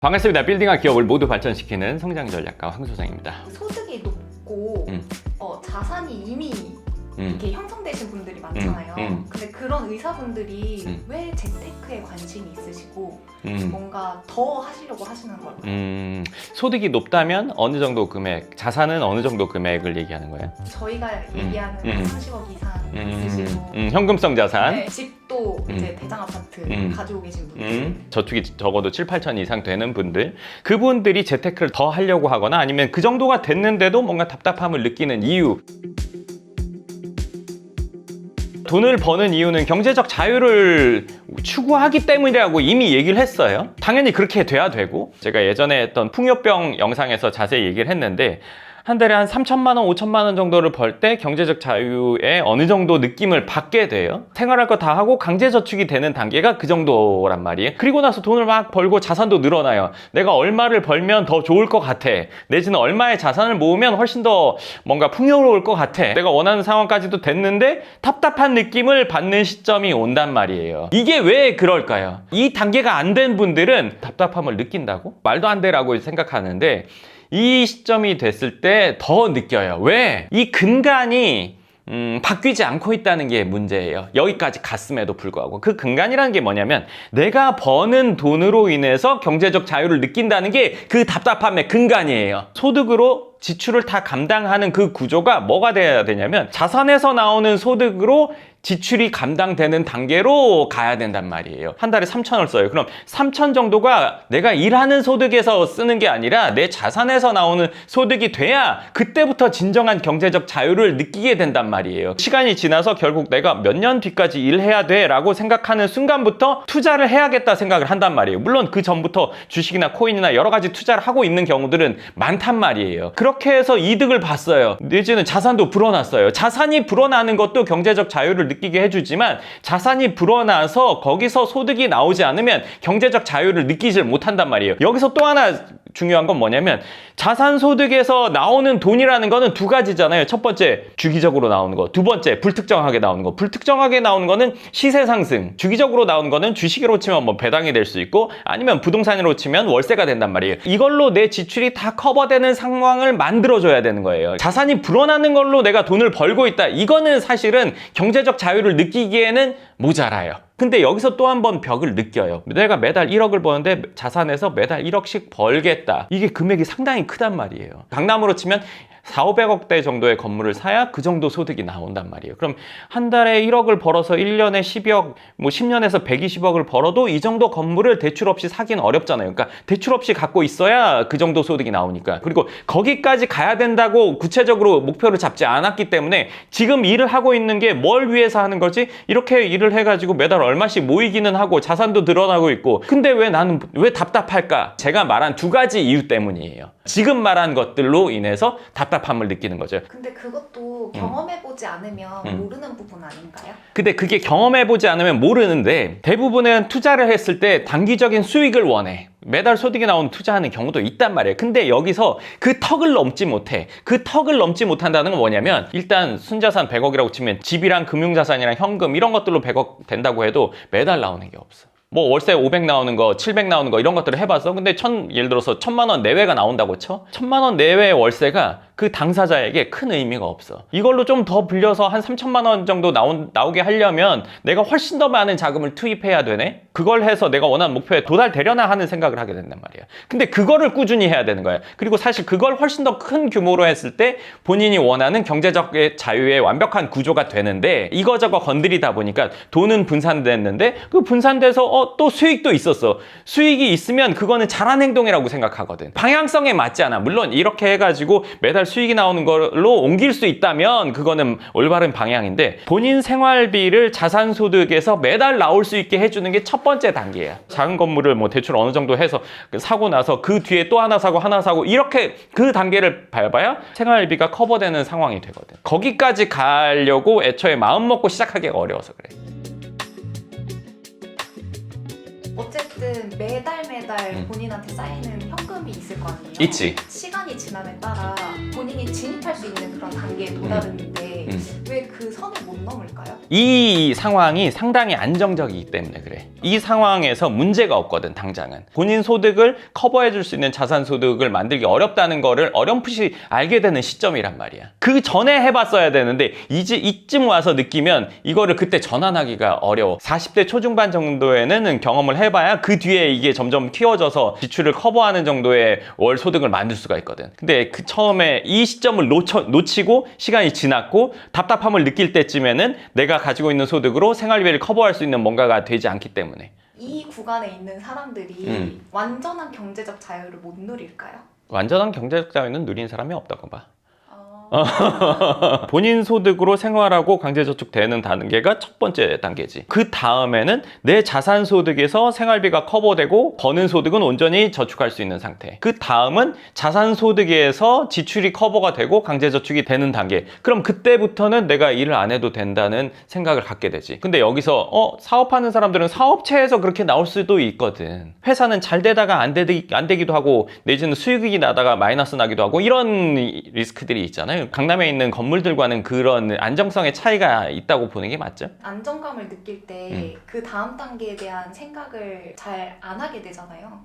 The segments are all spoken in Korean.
반갑습니다. 빌딩과 기업을 모두 발전시키는 성장 전략가 황소장입니다. 소득이 높고 자산이 이미 이렇게 형성되신 분들이 많잖아요. 근데 그런 의사분들이 왜 재테크에 관심이 있으시고 뭔가 더 하시려고 하시는 걸까요? 소득이 높다면 어느 정도 금액, 자산은 어느 정도 금액을 얘기하는 거예요? 저희가 얘기하는 30억 이상 있으시고 현금성 자산, 네, 집도 이제 대장 아파트 가지고 계신 분들 저축이 적어도 7, 8천 이상 되는 분들, 그분들이 재테크를 더 하려고 하거나 아니면 그 정도가 됐는데도 뭔가 답답함을 느끼는 이유. 돈을 버는 이유는 경제적 자유를 추구하기 때문이라고 이미 얘기를 했어요. 당연히 그렇게 돼야 되고, 제가 예전에 했던 풍요병 영상에서 자세히 얘기를 했는데 한 달에 한 3천만 원, 5천만 원 정도를 벌 때 경제적 자유에 어느 정도 느낌을 받게 돼요. 생활할 거 다 하고 강제저축이 되는 단계가 그 정도란 말이에요. 그리고 나서 돈을 막 벌고 자산도 늘어나요. 내가 얼마를 벌면 더 좋을 것 같아. 내지는 얼마의 자산을 모으면 훨씬 더 뭔가 풍요로울 것 같아. 내가 원하는 상황까지도 됐는데 답답한 느낌을 받는 시점이 온단 말이에요. 이게 왜 그럴까요? 이 단계가 안 된 분들은 답답함을 느낀다고? 말도 안 되라고 생각하는데 이 시점이 됐을 때 더 느껴요. 왜? 이 근간이 바뀌지 않고 있다는 게 문제예요. 여기까지 갔음에도 불구하고. 그 근간이라는 게 뭐냐면 내가 버는 돈으로 인해서 경제적 자유를 느낀다는 게 그 답답함의 근간이에요. 소득으로 지출을 다 감당하는 그 구조가 뭐가 돼야 되냐면 자산에서 나오는 소득으로 지출이 감당되는 단계로 가야 된단 말이에요. 한 달에 3천을 써요. 그럼 3천 정도가 내가 일하는 소득에서 쓰는 게 아니라 내 자산에서 나오는 소득이 돼야 그때부터 진정한 경제적 자유를 느끼게 된단 말이에요. 시간이 지나서 결국 내가 몇 년 뒤까지 일해야 돼 라고 생각하는 순간부터 투자를 해야겠다 생각을 한단 말이에요. 물론 그 전부터 주식이나 코인이나 여러 가지 투자를 하고 있는 경우들은 많단 말이에요. 그렇게 해서 이득을 봤어요. 내지는 자산도 불어났어요. 자산이 불어나는 것도 경제적 자유를 느끼게 해주지만 자산이 불어나서 거기서 소득이 나오지 않으면 경제적 자유를 느끼질 못한단 말이에요. 여기서 또 하나 중요한 건 뭐냐면 자산 소득에서 나오는 돈이라는 거는 두 가지잖아요. 첫 번째 주기적으로 나오는 거, 두 번째 불특정하게 나오는 거. 불특정하게 나오는 거는 시세 상승, 주기적으로 나오는 거는 주식으로 치면 뭐 배당이 될 수 있고 아니면 부동산으로 치면 월세가 된단 말이에요. 이걸로 내 지출이 다 커버되는 상황을 만들어줘야 되는 거예요. 자산이 불어나는 걸로 내가 돈을 벌고 있다. 이거는 사실은 경제적 자유를 느끼기에는 모자라요. 근데 여기서 또 한 번 벽을 느껴요. 내가 매달 1억을 버는데 자산에서 매달 1억씩 벌겠다. 이게 금액이 상당히 크단 말이에요. 강남으로 치면 4, 500억대 정도의 건물을 사야 그 정도 소득이 나온단 말이에요. 그럼 한 달에 1억을 벌어서 1년에 10억, 뭐 10년에서 120억을 벌어도 이 정도 건물을 대출 없이 사기는 어렵잖아요. 그러니까 대출 없이 갖고 있어야 그 정도 소득이 나오니까. 그리고 거기까지 가야 된다고 구체적으로 목표를 잡지 않았기 때문에 지금 일을 하고 있는 게 뭘 위해서 하는 거지? 이렇게 일을 해가지고 매달 얼마씩 모이기는 하고 자산도 늘어나고 있고 근데 왜 나는 왜 답답할까? 제가 말한 두 가지 이유 때문이에요. 지금 말한 것들로 인해서 답답함을 느끼는 거죠. 근데 그것도 경험해보지 않으면 모르는 부분 아닌가요? 근데 그게 경험해보지 않으면 모르는데 대부분은 투자를 했을 때 단기적인 수익을 원해. 매달 소득이 나오는 투자하는 경우도 있단 말이에요. 근데 여기서 그 턱을 넘지 못해. 그 턱을 넘지 못한다는 건 뭐냐면 일단 순자산 100억이라고 치면 집이랑 금융자산이랑 현금 이런 것들로 100억 된다고 해도 매달 나오는 게 없어. 뭐 월세 500 나오는 거, 700 나오는 거 이런 것들을 해봤어. 근데 예를 들어서 1,000만 원 내외가 나온다고 쳐? 1,000만 원 내외의 월세가 그 당사자에게 큰 의미가 없어. 이걸로 좀 더 불려서 한 3천만 원 정도 나오게 하려면 내가 훨씬 더 많은 자금을 투입해야 되네? 그걸 해서 내가 원하는 목표에 도달되려나 하는 생각을 하게 된단 말이야. 근데 그거를 꾸준히 해야 되는 거야. 그리고 사실 그걸 훨씬 더 큰 규모로 했을 때 본인이 원하는 경제적 자유의 완벽한 구조가 되는데 이거저거 건드리다 보니까 돈은 분산됐는데 그 분산돼서 또 수익도 있었어. 수익이 있으면 그거는 잘한 행동이라고 생각하거든. 방향성에 맞지 않아. 물론 이렇게 해가지고 매달 수익이 나오는 걸로 옮길 수 있다면 그거는 올바른 방향인데 본인 생활비를 자산소득에서 매달 나올 수 있게 해주는 게 첫 번째 단계야. 작은 건물을 뭐 대출 어느 정도 해서 사고 나서 그 뒤에 또 하나 사고 이렇게 그 단계를 밟아야 생활비가 커버되는 상황이 되거든. 거기까지 가려고 애초에 마음 먹고 시작하기가 어려워서 그래. 어쨌든 매달 달달 본인한테 쌓이는 현금이 있을 거 아니에요? 있지. 시간이 지남에 따라 본인이 진입할 수 있는 그런 단계에 도달했는데 왜 그 선을 못 넘을까요? 이 상황이 상당히 안정적이기 때문에 그래. 이 상황에서 문제가 없거든. 당장은 본인 소득을 커버해 줄 수 있는 자산 소득을 만들기 어렵다는 거를 어렴풋이 알게 되는 시점이란 말이야. 그 전에 해봤어야 되는데 이쯤 와서 느끼면 이거를 그때 전환하기가 어려워. 40대 초중반 정도에는 경험을 해봐야 그 뒤에 이게 점점 키워져서 지출을 커버하는 정도의 월 소득을 만들 수가 있거든. 근데 그 처음에 이 시점을 놓치고 시간이 지났고 답답함을 느낄 때쯤에는 내가 가지고 있는 소득으로 생활비를 커버할 수 있는 뭔가가 되지 않기 때문에. 이 구간에 있는 사람들이 완전한 경제적 자유를 못 누릴까요? 완전한 경제적 자유는 누린 사람이 없다고 봐. 본인 소득으로 생활하고 강제저축되는 단계가 첫 번째 단계지. 그 다음에는 내 자산 소득에서 생활비가 커버되고 버는 소득은 온전히 저축할 수 있는 상태. 그 다음은 자산 소득에서 지출이 커버가 되고 강제저축이 되는 단계. 그럼 그때부터는 내가 일을 안 해도 된다는 생각을 갖게 되지. 근데 여기서 사업하는 사람들은 사업체에서 그렇게 나올 수도 있거든. 회사는 잘 되다가 안 되기도 하고 내지는 수익이 나다가 마이너스 나기도 하고 이런 리스크들이 있잖아요. 강남에 있는 건물들과는 그런 안정성의 차이가 있다고 보는 게 맞죠? 안정감을 느낄 때 그 다음 단계에 대한 생각을 잘 안 하게 되잖아요.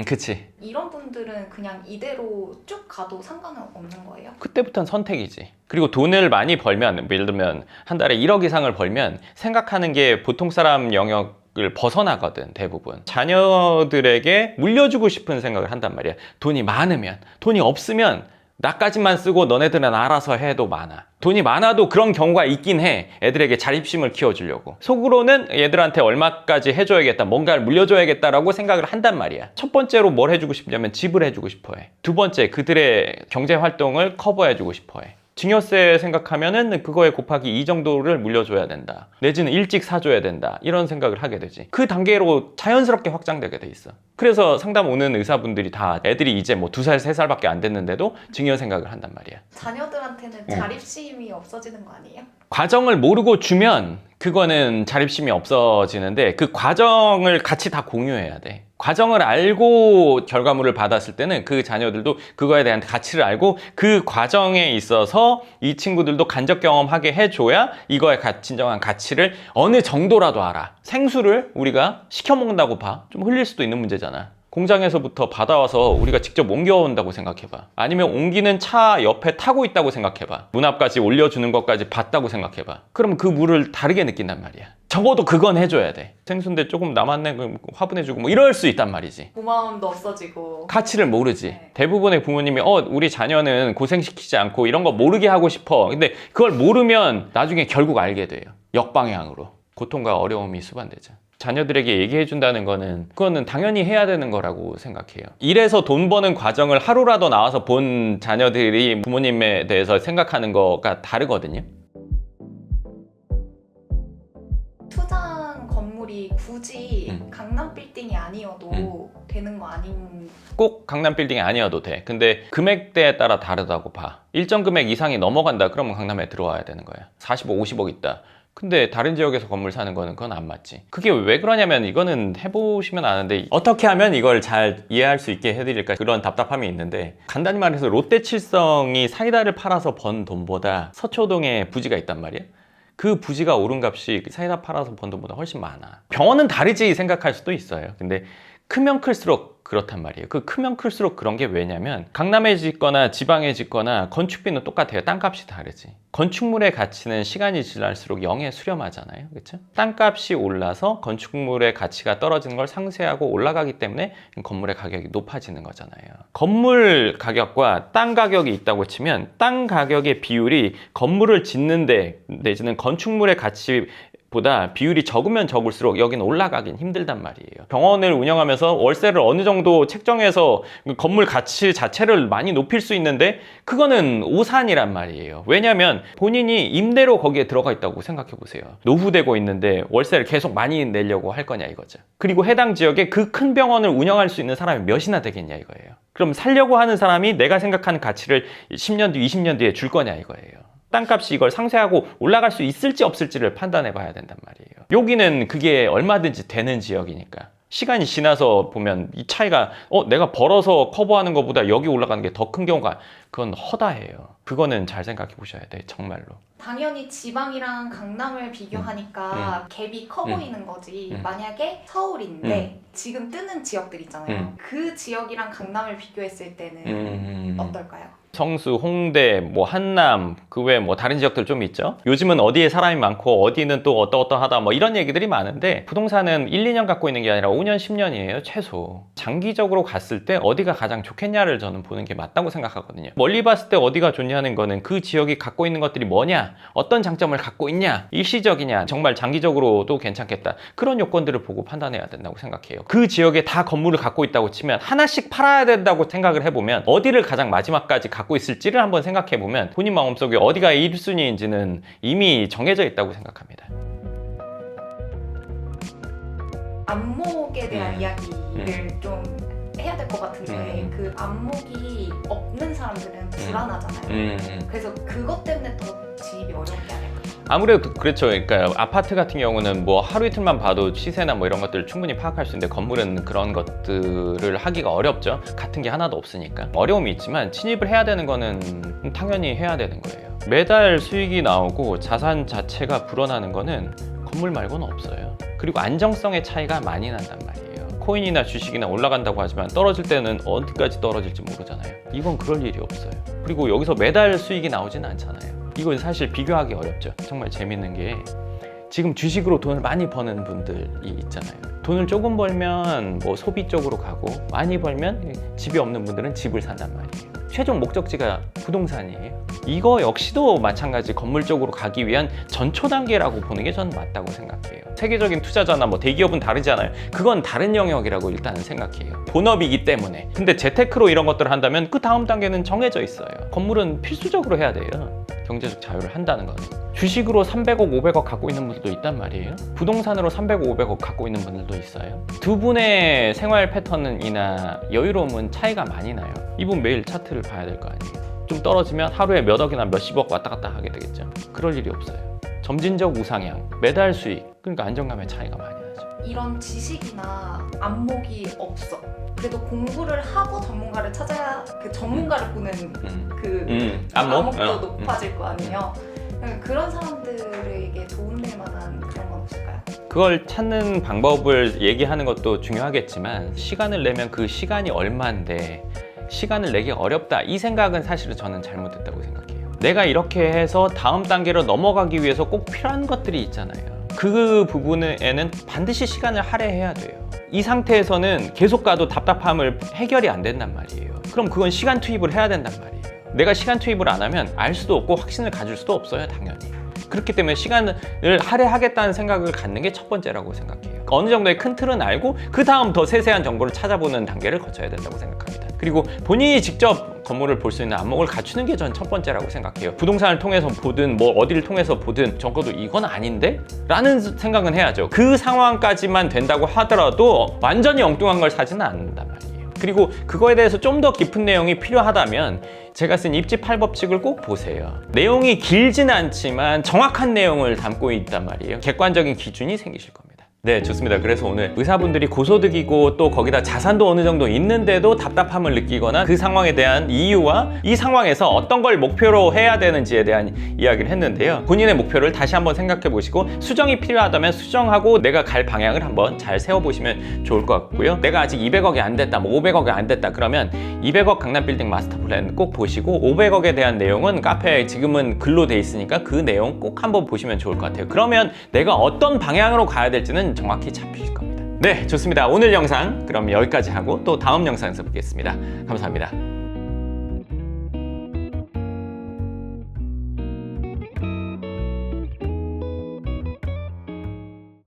그치. 이런 분들은 그냥 이대로 쭉 가도 상관은 없는 거예요? 그때부터는 선택이지. 그리고 돈을 많이 벌면, 예를 들면 한 달에 1억 이상을 벌면 생각하는 게 보통 사람 영역을 벗어나거든. 대부분 자녀들에게 물려주고 싶은 생각을 한단 말이야. 돈이 많으면. 돈이 없으면 나까지만 쓰고 너네들은 알아서 해도 많아. 돈이 많아도 그런 경우가 있긴 해. 애들에게 자립심을 키워주려고. 속으로는 얘들한테 얼마까지 해줘야겠다, 뭔가를 물려줘야겠다라고 생각을 한단 말이야. 첫 번째로 뭘 해주고 싶냐면 집을 해주고 싶어해. 두 번째, 그들의 경제활동을 커버해주고 싶어해. 증여세 생각하면은 그거에 곱하기 2 정도를 물려줘야 된다. 내지는 일찍 사줘야 된다. 이런 생각을 하게 되지. 그 단계로 자연스럽게 확장되게 돼 있어. 그래서 상담 오는 의사분들이 다 애들이 이제 뭐 2살, 3살밖에 안 됐는데도 증여 생각을 한단 말이야. 자녀들한테는 자립심이 없어지는 거 아니에요? 과정을 모르고 주면 그거는 자립심이 없어지는데 그 과정을 같이 다 공유해야 돼. 과정을 알고 결과물을 받았을 때는 그 자녀들도 그거에 대한 가치를 알고 그 과정에 있어서 이 친구들도 간접 경험하게 해줘야 이거의 진정한 가치를 어느 정도라도 알아. 생수를 우리가 시켜 먹는다고 봐. 좀 흘릴 수도 있는 문제잖아. 공장에서부터 받아와서 우리가 직접 옮겨온다고 생각해봐. 아니면 옮기는 차 옆에 타고 있다고 생각해봐. 문 앞까지 올려주는 것까지 봤다고 생각해봐. 그럼 그 물을 다르게 느낀단 말이야. 적어도 그건 해줘야 돼. 생수인데 조금 남았네, 그럼 화분해주고 뭐 이럴 수 있단 말이지. 고마움도 없어지고 가치를 모르지. 네. 대부분의 부모님이 우리 자녀는 고생시키지 않고 이런 거 모르게 하고 싶어. 근데 그걸 모르면 나중에 결국 알게 돼요. 역방향으로. 고통과 어려움이 수반되죠. 자녀들에게 얘기해 준다는 거는 그거는 당연히 해야 되는 거라고 생각해요. 일해서 돈 버는 과정을 하루라도 나와서 본 자녀들이 부모님에 대해서 생각하는 거가 다르거든요. 투자한 건물이 굳이 강남 빌딩이 아니어도 되는 거 아닌... 꼭 강남 빌딩이 아니어도 돼. 근데 금액대에 따라 다르다고 봐. 일정 금액 이상이 넘어간다 그러면 강남에 들어와야 되는 거야. 45, 50억 있다. 근데 다른 지역에서 건물 사는 거는 그건 안 맞지. 그게 왜 그러냐면 이거는 해보시면 아는데 어떻게 하면 이걸 잘 이해할 수 있게 해드릴까 그런 답답함이 있는데 간단히 말해서 롯데칠성이 사이다를 팔아서 번 돈보다 서초동에 부지가 있단 말이야. 그 부지가 오른 값이 사이다 팔아서 번 돈보다 훨씬 많아. 병원은 다르지 생각할 수도 있어요. 근데 크면 클수록 그렇단 말이에요. 그 크면 클수록 그런 게 왜냐면 강남에 짓거나 지방에 짓거나 건축비는 똑같아요. 땅값이 다르지. 건축물의 가치는 시간이 지날수록 0에 수렴하잖아요. 그렇죠? 땅값이 올라서 건축물의 가치가 떨어지는 걸 상쇄하고 올라가기 때문에 건물의 가격이 높아지는 거잖아요. 건물 가격과 땅 가격이 있다고 치면 땅 가격의 비율이 건물을 짓는데 내지는 건축물의 가치 보다 비율이 적으면 적을수록 여기는 올라가긴 힘들단 말이에요. 병원을 운영하면서 월세를 어느 정도 책정해서 건물 가치 자체를 많이 높일 수 있는데 그거는 오산이란 말이에요. 왜냐하면 본인이 임대로 거기에 들어가 있다고 생각해 보세요. 노후되고 있는데 월세를 계속 많이 내려고 할 거냐 이거죠. 그리고 해당 지역에 그 큰 병원을 운영할 수 있는 사람이 몇이나 되겠냐 이거예요. 그럼 살려고 하는 사람이 내가 생각하는 가치를 10년 뒤, 20년 뒤에 줄 거냐 이거예요. 땅값이 이걸 상쇄하고 올라갈 수 있을지 없을지를 판단해 봐야 된단 말이에요. 여기는 그게 얼마든지 되는 지역이니까. 시간이 지나서 보면 이 차이가 내가 벌어서 커버하는 것보다 여기 올라가는 게 더 큰 경우가 그건 허다해요. 그거는 잘 생각해 보셔야 돼, 정말로. 당연히 지방이랑 강남을 비교하니까 갭이 커 보이는 거지. 만약에 서울인데 지금 뜨는 지역들 있잖아요. 그 지역이랑 강남을 비교했을 때는 어떨까요? 성수, 홍대, 뭐 한남, 그 외에 뭐 다른 지역들 좀 있죠. 요즘은 어디에 사람이 많고 어디는 또 어떠하다 뭐 이런 얘기들이 많은데 부동산은 1, 2년 갖고 있는 게 아니라 5년, 10년이에요, 최소. 장기적으로 갔을 때 어디가 가장 좋겠냐를 저는 보는 게 맞다고 생각하거든요. 멀리 봤을 때 어디가 좋냐는 거는 그 지역이 갖고 있는 것들이 뭐냐, 어떤 장점을 갖고 있냐, 일시적이냐, 정말 장기적으로도 괜찮겠다, 그런 요건들을 보고 판단해야 된다고 생각해요. 그 지역에 다 건물을 갖고 있다고 치면 하나씩 팔아야 된다고 생각을 해보면 어디를 가장 마지막까지 갖고 있을지를 한번 생각해보면 본인 마음속에 어디가 1순위인지는 이미 정해져 있다고 생각합니다. 안목에 대한 이야기를 좀 해야 될 것 같은데 그 안목이 없는 사람들은 불안하잖아요. 그래서 그것 때문에 더 진입이 어려운 게 아닐까. 아무래도 그렇죠. 그러니까 아파트 같은 경우는 뭐 하루 이틀만 봐도 시세나 뭐 이런 것들을 충분히 파악할 수 있는데 건물은 그런 것들을 하기가 어렵죠. 같은 게 하나도 없으니까. 어려움이 있지만 진입을 해야 되는 거는 당연히 해야 되는 거예요. 매달 수익이 나오고 자산 자체가 불어나는 거는 건물 말고는 없어요. 그리고 안정성의 차이가 많이 난단 말이에요. 코인이나 주식이나 올라간다고 하지만 떨어질 때는 어디까지 떨어질지 모르잖아요. 이건 그럴 일이 없어요. 그리고 여기서 매달 수익이 나오진 않잖아요. 이건 사실 비교하기 어렵죠. 정말 재밌는 게 지금 주식으로 돈을 많이 버는 분들이 있잖아요. 돈을 조금 벌면 뭐 소비 쪽으로 가고 많이 벌면 집이 없는 분들은 집을 산단 말이에요. 최종 목적지가 부동산이에요. 이거 역시도 마찬가지 건물 쪽으로 가기 위한 전초 단계라고 보는 게 저는 맞다고 생각해요. 세계적인 투자자나 뭐 대기업은 다르잖아요. 그건 다른 영역이라고 일단은 생각해요. 본업이기 때문에. 근데 재테크로 이런 것들을 한다면 그 다음 단계는 정해져 있어요. 건물은 필수적으로 해야 돼요. 경제적 자유를 한다는 거는. 주식으로 300억, 500억 갖고 있는 분들도 있단 말이에요. 부동산으로 300억, 500억 갖고 있는 분들도 있어요. 두 분의 생활 패턴이나 여유로움은 차이가 많이 나요. 이분 매일 차트를 봐야 될 거 아니에요. 좀 떨어지면 하루에 몇 억이나 몇십억 왔다 갔다 하게 되겠죠. 그럴 일이 없어요. 점진적 우상향, 매달 수익, 그러니까 안정감의 차이가 많이 나죠. 이런 지식이나 안목이 없어. 그래도 공부를 하고 전문가를 찾아야 그 전문가를 보는 안목도 높아질 거 아니에요. 그런 사람들에게 도움될 만한 그런 건 없을까요? 그걸 찾는 방법을 얘기하는 것도 중요하겠지만 시간을 내면 그 시간이 얼마인데 시간을 내기 어렵다, 이 생각은 사실은 저는 잘못됐다고 생각해요. 내가 이렇게 해서 다음 단계로 넘어가기 위해서 꼭 필요한 것들이 있잖아요. 그 부분에는 반드시 시간을 할애해야 돼요. 이 상태에서는 계속 가도 답답함을 해결이 안 된단 말이에요. 그럼 그건 시간 투입을 해야 된단 말이에요. 내가 시간 투입을 안 하면 알 수도 없고 확신을 가질 수도 없어요, 당연히. 그렇기 때문에 시간을 할애하겠다는 생각을 갖는 게 첫 번째라고 생각해요. 어느 정도의 큰 틀은 알고 그 다음 더 세세한 정보를 찾아보는 단계를 거쳐야 된다고 생각합니다. 그리고 본인이 직접 건물을 볼 수 있는 안목을 갖추는 게 전 첫 번째라고 생각해요. 부동산을 통해서 보든 뭐 어디를 통해서 보든 적어도 이건 아닌데? 라는 생각은 해야죠. 그 상황까지만 된다고 하더라도 완전히 엉뚱한 걸 사지는 않는단 말이에요. 그리고 그거에 대해서 좀 더 깊은 내용이 필요하다면 제가 쓴 입지 8법칙을 꼭 보세요. 내용이 길지는 않지만 정확한 내용을 담고 있단 말이에요. 객관적인 기준이 생기실 겁니다. 네, 좋습니다. 그래서 오늘 의사분들이 고소득이고 또 거기다 자산도 어느 정도 있는데도 답답함을 느끼거나 그 상황에 대한 이유와 이 상황에서 어떤 걸 목표로 해야 되는지에 대한 이야기를 했는데요. 본인의 목표를 다시 한번 생각해 보시고 수정이 필요하다면 수정하고 내가 갈 방향을 한번 잘 세워보시면 좋을 것 같고요. 내가 아직 200억이 안 됐다, 뭐 500억이 안 됐다 그러면 200억 강남빌딩 마스터 플랜 꼭 보시고 500억에 대한 내용은 카페에 지금은 글로 돼 있으니까 그 내용 꼭 한번 보시면 좋을 것 같아요. 그러면 내가 어떤 방향으로 가야 될지는 정확히 잡히실 겁니다. 네, 좋습니다. 오늘 영상 그럼 여기까지 하고 또 다음 영상에서 뵙겠습니다. 감사합니다.